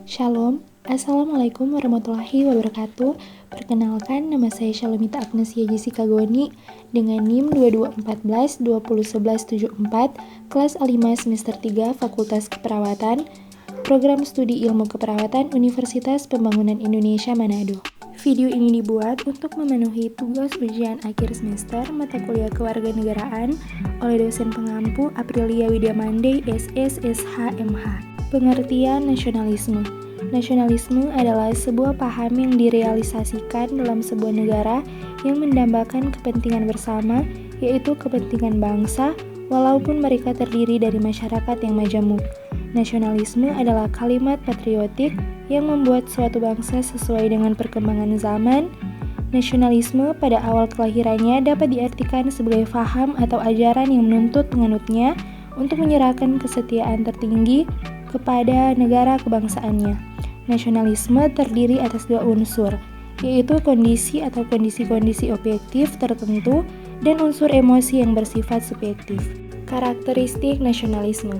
Shalom, Assalamualaikum warahmatullahi wabarakatuh. Perkenalkan, nama saya Shalomita Agnesia Jessica Goni dengan NIM 2214-201174, kelas A5 semester 3, Fakultas Keperawatan, Program Studi Ilmu Keperawatan Universitas Pembangunan Indonesia Manado. Video ini dibuat untuk memenuhi tugas ujian akhir semester mata kuliah kewarganegaraan oleh dosen pengampu Aprilia Widyamande, SS, SH, MH. Pengertian nasionalisme. Nasionalisme adalah sebuah paham yang direalisasikan dalam sebuah negara yang mendambakan kepentingan bersama, yaitu kepentingan bangsa, walaupun mereka terdiri dari masyarakat yang majemuk. Nasionalisme adalah kalimat patriotik yang membuat suatu bangsa sesuai dengan perkembangan zaman. Nasionalisme pada awal kelahirannya dapat diartikan sebagai faham atau ajaran yang menuntut penganutnya untuk menyerahkan kesetiaan tertinggi kepada negara kebangsaannya. Nasionalisme terdiri atas dua unsur, yaitu kondisi atau kondisi-kondisi objektif tertentu dan unsur emosi yang bersifat subjektif. Karakteristik nasionalisme.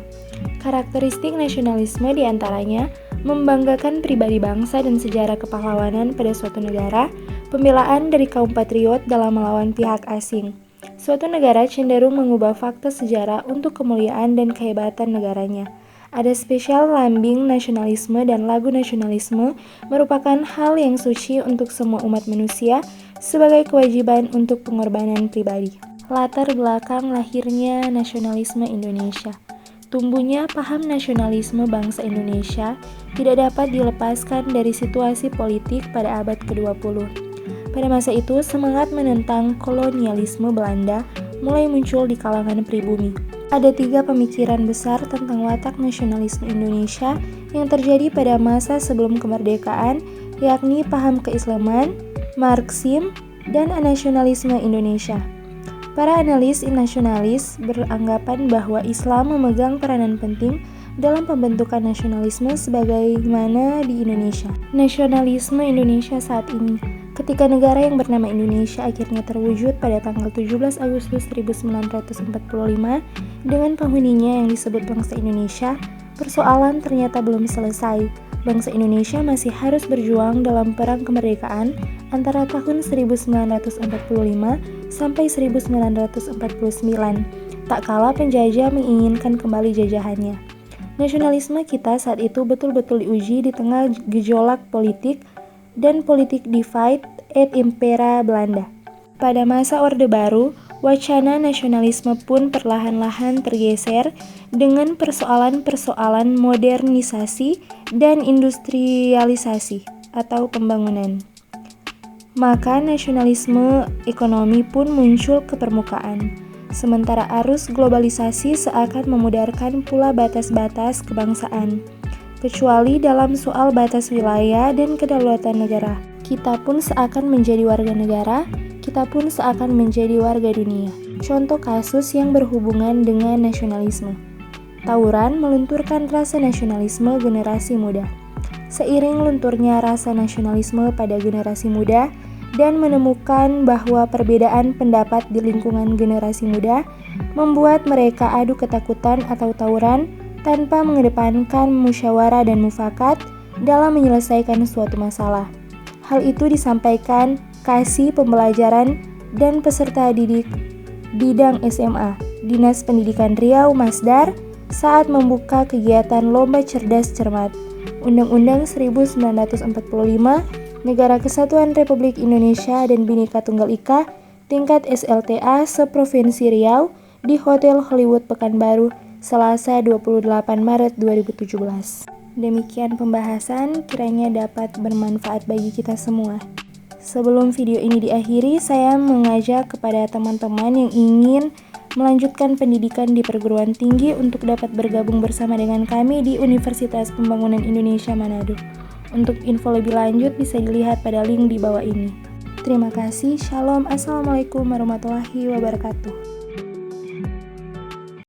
Karakteristik nasionalisme diantaranya membanggakan pribadi bangsa dan sejarah kepahlawanan pada suatu negara, pembelaan dari kaum patriot dalam melawan pihak asing. Suatu negara cenderung mengubah fakta sejarah untuk kemuliaan dan kehebatan negaranya. Ada spesial lambing nasionalisme dan lagu nasionalisme merupakan hal yang suci untuk semua umat manusia sebagai kewajiban untuk pengorbanan pribadi. Latar belakang lahirnya nasionalisme Indonesia. Tumbuhnya paham nasionalisme bangsa Indonesia tidak dapat dilepaskan dari situasi politik pada abad ke-20. Pada masa itu, semangat menentang kolonialisme Belanda mulai muncul di kalangan pribumi. Ada 3 pemikiran besar tentang watak nasionalisme Indonesia yang terjadi pada masa sebelum kemerdekaan, yakni paham keislaman, Marxisme, dan nasionalisme Indonesia. Para analis nasionalis beranggapan bahwa Islam memegang peranan penting dalam pembentukan nasionalisme sebagaimana di Indonesia. Nasionalisme Indonesia saat ini. Ketika negara yang bernama Indonesia akhirnya terwujud pada tanggal 17 Agustus 1945 dengan penghuninya yang disebut bangsa Indonesia, persoalan ternyata belum selesai. Bangsa Indonesia masih harus berjuang dalam perang kemerdekaan antara tahun 1945 sampai 1949, tak kalah penjajah menginginkan kembali jajahannya. Nasionalisme kita saat itu betul-betul diuji di tengah gejolak politik dan politik divide et impera Belanda. Pada masa Orde Baru, wacana nasionalisme pun perlahan-lahan tergeser dengan persoalan-persoalan modernisasi dan industrialisasi atau pembangunan. Maka nasionalisme ekonomi pun muncul ke permukaan. Sementara arus globalisasi seakan memudarkan pula batas-batas kebangsaan, kecuali dalam soal batas wilayah dan kedaulatan negara. Kita pun seakan menjadi warga negara, kita pun seakan menjadi warga dunia. Contoh kasus yang berhubungan dengan nasionalisme. Tawuran melunturkan rasa nasionalisme generasi muda. Seiring lunturnya rasa nasionalisme pada generasi muda dan menemukan bahwa perbedaan pendapat di lingkungan generasi muda membuat mereka adu ketakutan atau tawuran tanpa mengedepankan musyawarah dan mufakat dalam menyelesaikan suatu masalah. Hal itu disampaikan Kasih Pembelajaran dan Peserta Didik Bidang SMA, Dinas Pendidikan Riau Masdar saat membuka kegiatan Lomba Cerdas Cermat, Undang-Undang 1945, Negara Kesatuan Republik Indonesia dan Bhinneka Tunggal Ika, tingkat SLTA se-Provinsi Riau di Hotel Hollywood Pekanbaru, Selasa 28 Maret 2017. Demikian pembahasan, kiranya dapat bermanfaat bagi kita semua. Sebelum video ini diakhiri, saya mengajak kepada teman-teman yang ingin melanjutkan pendidikan di perguruan tinggi untuk dapat bergabung bersama dengan kami di Universitas Pembangunan Indonesia Manado. Untuk info lebih lanjut bisa dilihat pada link di bawah ini. Terima kasih, Shalom, Assalamualaikum warahmatullahi wabarakatuh.